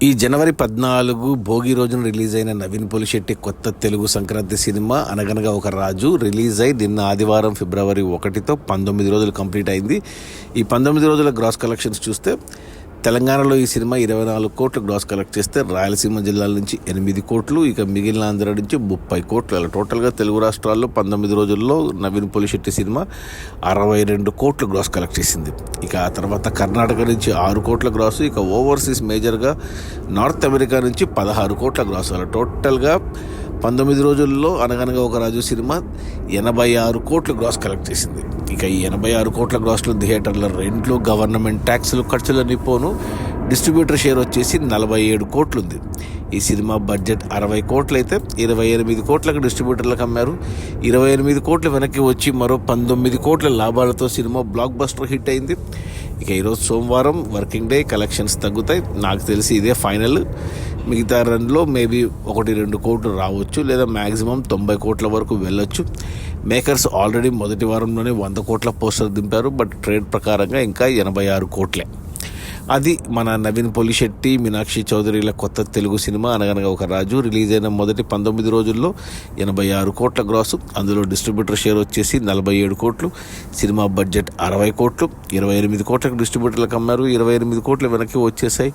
ఈ జనవరి 14 భోగి రోజున రిలీజ్ అయిన నవీన్ పోలిశెట్టి కొత్త తెలుగు సంక్రాంతి సినిమా అనగనగా ఒక రాజు రిలీజ్ అయి నిన్న ఆదివారం ఫిబ్రవరి 1తో 19 రోజులు కంప్లీట్ అయింది. ఈ 19 రోజుల గ్రాస్ కలెక్షన్స్ చూస్తే తెలంగాణలో ఈ సినిమా 24 కోట్లు గ్రాస్ కలెక్ట్ చేస్తే రాయలసీమ జిల్లాల నుంచి 8 కోట్లు, ఇక మిగిలిన ఆంధ్ర నుంచి 30 కోట్లు. అలా టోటల్గా తెలుగు రాష్ట్రాల్లో 19 రోజుల్లో నవీన్ పోలిశెట్టి సినిమా 62 కోట్లు గ్రాస్ కలెక్ట్ చేసింది. ఇక ఆ తర్వాత కర్ణాటక నుంచి 6 కోట్ల గ్రాసు, ఇక ఓవర్సీస్ మేజర్గా నార్త్ అమెరికా నుంచి 16 కోట్ల గ్రాసు. అలా టోటల్గా 19 రోజుల్లో అనగనగా ఒక రాజు సినిమా 86 కోట్లు గ్రాస్ కలెక్ట్ చేసింది. ఇక ఈ 86 కోట్ల గ్రాస్లో థియేటర్ల రెంట్లు, గవర్నమెంట్ ట్యాక్సులు, ఖర్చులన్నీ పోను డిస్ట్రిబ్యూటర్ షేర్ వచ్చేసి 47 కోట్లు ఉంది. ఈ సినిమా బడ్జెట్ 60 కోట్లు అయితే 28 కోట్లకు డిస్ట్రిబ్యూటర్లకు అమ్మారు. 28 కోట్లు వెనక్కి వచ్చి మరో 19 కోట్ల లాభాలతో సినిమా బ్లాక్ బస్టర్ హిట్ అయింది. ఇక ఈరోజు సోమవారం వర్కింగ్ డే, కలెక్షన్స్ తగ్గుతాయి. నాకు తెలిసి ఇదే ఫైనల్. మిగతా రన్లో మేబీ 1-2 కోట్లు రావచ్చు, లేదా మ్యాక్సిమం 90 కోట్ల వరకు వెళ్ళొచ్చు. మేకర్స్ ఆల్రెడీ మొదటి వారంలోనే 100 కోట్ల పోస్టర్ దింపారు. బట్ ట్రేడ్ ప్రకారంగా ఇంకా 86 కోట్లే. అది మన నవీన్ పోలిశెట్టి, మీనాక్షి చౌదరిల కొత్త తెలుగు సినిమా అనగనగా ఒక రాజు రిలీజ్ అయిన మొదటి 19 రోజుల్లో 86 కోట్ల గ్రాసు. అందులో డిస్ట్రిబ్యూటర్ షేర్ వచ్చేసి 47 కోట్లు. సినిమా బడ్జెట్ 60 కోట్లు. 28 కోట్లకు డిస్ట్రిబ్యూటర్లకు అమ్మారు. 28 కోట్లు వెనక్కి వచ్చేసాయి.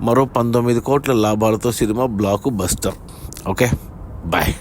మరో 19 కోట్ల లాభాలతో cinema blockbuster. Okay, bye.